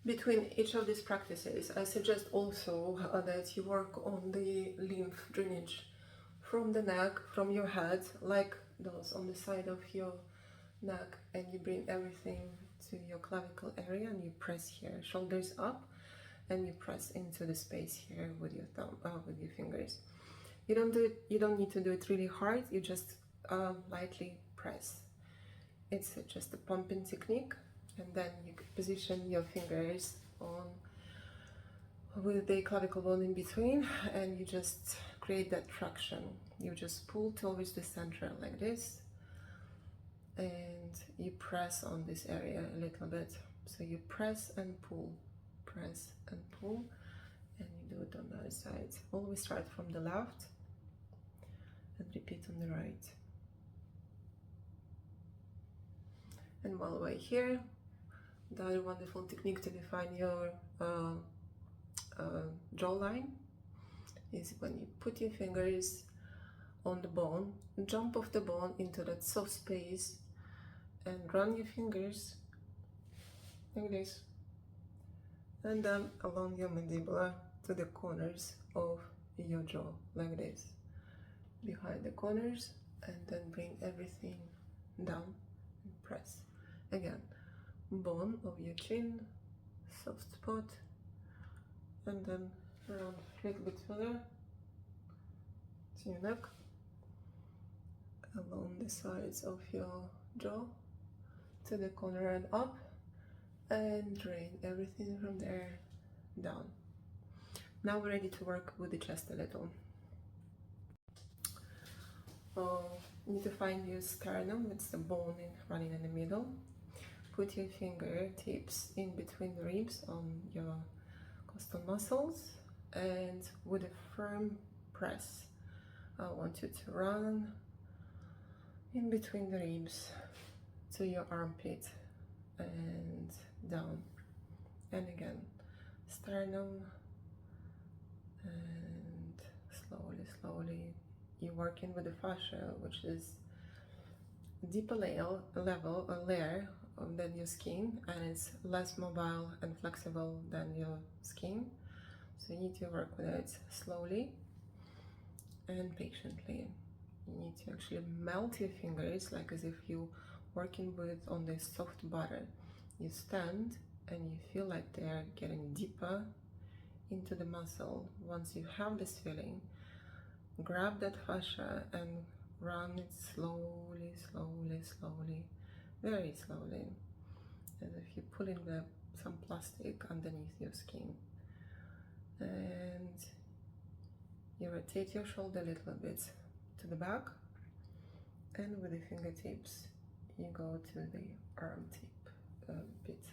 Between each of these practices, I suggest also that you work on the lymph drainage from the neck, from your head, like those on the side of your neck, and you bring everything to your clavicle area and you press here, shoulders up, and you press into the space here with your thumb, with your fingers. You don't need to do it really hard. You just lightly press. It's just a pumping technique, and then you position your fingers on with the clavicle bone in between, and you just create that traction. You just pull towards the center like this, and you press on this area a little bit. So you press and pull, and you do it on the other side. Always start from the left and repeat on the right. And while we're here, the other wonderful technique to define your jawline is when you put your fingers on the bone, jump off the bone into that soft space, and run your fingers like this, and then along your mandibular to the corners of your jaw, like this, behind the corners, and then bring everything down and press. Again, bone of your chin, soft spot, and then around a little bit further to your neck, along the sides of your jaw to the corner and up, and drain everything from there down. Now we're ready to work with the chest a little. You need to find your sternum. It's the bone running in the middle. Put your fingertips in between the ribs on your costal muscles, and with a firm press, I want you to run in between the ribs to your armpit and down. And again, sternum, and slowly, you're working with the fascia, which is a deeper layer than your skin, and it's less mobile and flexible than your skin. So you need to work with it slowly and patiently. You need to actually melt your fingers, like as if you're working on the soft butter. You stand and you feel like they're getting deeper into the muscle. Once you have this feeling, grab that fascia and run it slowly, very slowly, as if you're pulling some plastic underneath your skin. And you rotate your shoulder a little bit to the back, and with the fingertips you go to the arm tip bit.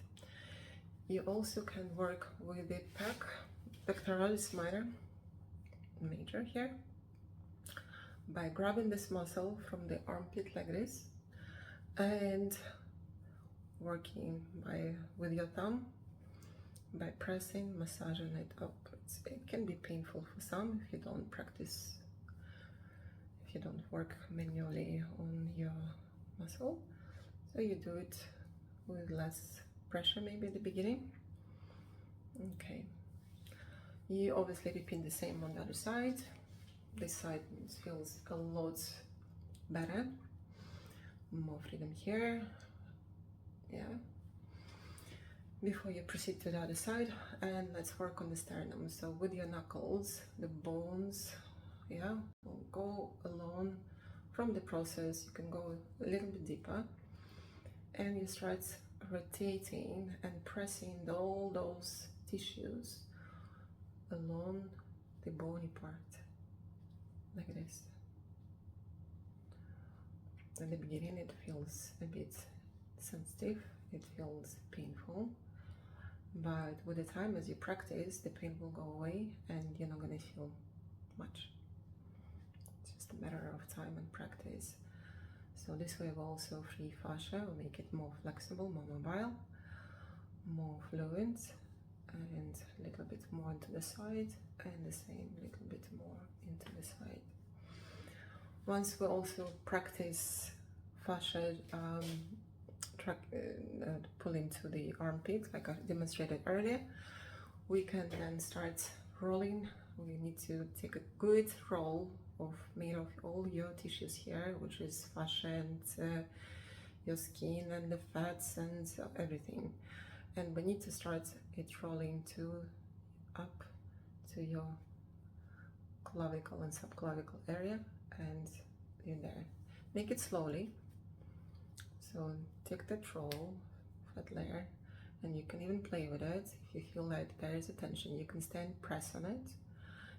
You also can work with the pectoralis major here, by grabbing this muscle from the armpit like this, and working with your thumb, by pressing, massaging it upwards. It can be painful for some if you don't practice, if you don't work manually on your muscle. So you do it with less pressure maybe at the beginning. Okay. You obviously repeat the same on the other side. This side feels a lot better. More freedom here. Yeah. Before you proceed to the other side, and let's work on the sternum. So with your knuckles, the bones, yeah, will go along from the process. You can go a little bit deeper, and you start rotating and pressing all those tissues along the bony part, like this. In the beginning it feels a bit sensitive, it feels painful, but with the time, as you practice, the pain will go away and you're not going to feel much. It's just a matter of time and practice. So this way will also free fascia, will make it more flexible, more mobile, more fluid, and a little bit more into the side, and the same little bit more into the side. Once we also practice fascia pull into the armpit like I demonstrated earlier. We can then start rolling. We need to take a good roll made of all your tissues here, which is fascia and your skin and the fats and everything. And we need to start it rolling up to your clavicle and subclavicle area and in there. Make it slowly. So take that roll, fat layer, and you can even play with it. If you feel like there is a tension, you can stand, press on it.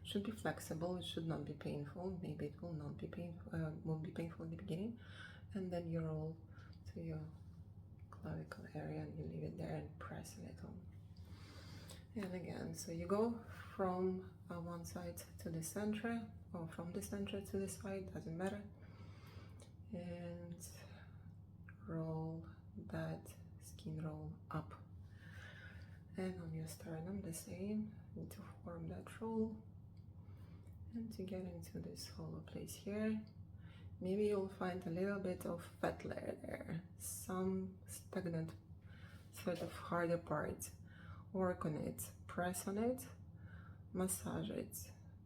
It should be flexible, it should not be painful. Maybe it will not be painful, won't be painful in the beginning. And then you roll to your clavicle area and you leave it there and press a little. And again, so you go from one side to the center, or from the center to the side, doesn't matter. And roll that skin roll up. And on your sternum, the same. You need to form that roll. And to get into this hollow place here, maybe you'll find a little bit of fat layer there, some stagnant, sort of harder part. Work on it, press on it, massage it,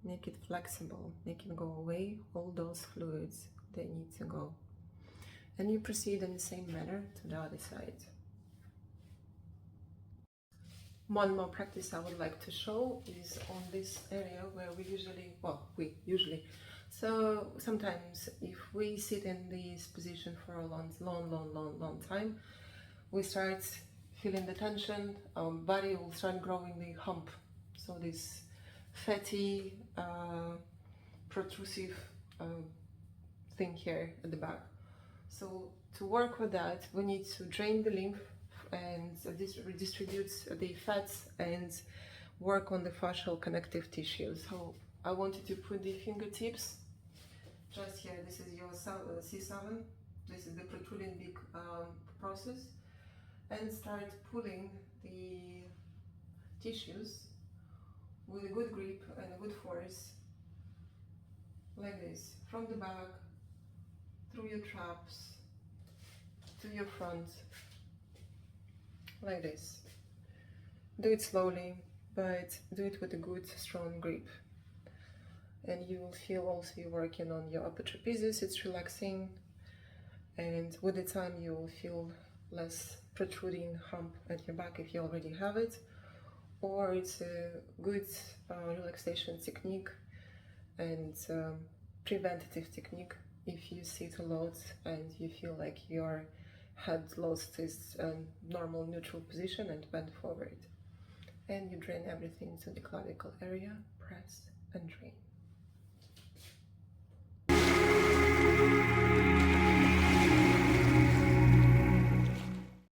make it flexible, make it go away, all those fluids, they need to go. And you proceed in the same manner to the other side. One more practice I would like to show is on this area where so sometimes if we sit in this position for a long time, we start feeling the tension, our body will start growing the hump. So this fatty, protrusive thing here at the back. So to work with that, we need to drain the lymph and redistribute the fats and work on the fascial connective tissue. So I want you to put the fingertips just here. This is your C7. This is the protruding beak process. And start pulling the tissues with a good grip and a good force, like this, from the back, through your traps, to your front, like this. Do it slowly, but do it with a good, strong grip. And you will feel also you're working on your upper trapezius, it's relaxing, and with the time you will feel less protruding hump at your back if you already have it, or it's a good relaxation technique and preventative technique if you sit a lot and you feel like your head lost its normal neutral position and bend forward. And you drain everything to the clavicle area, press and drain.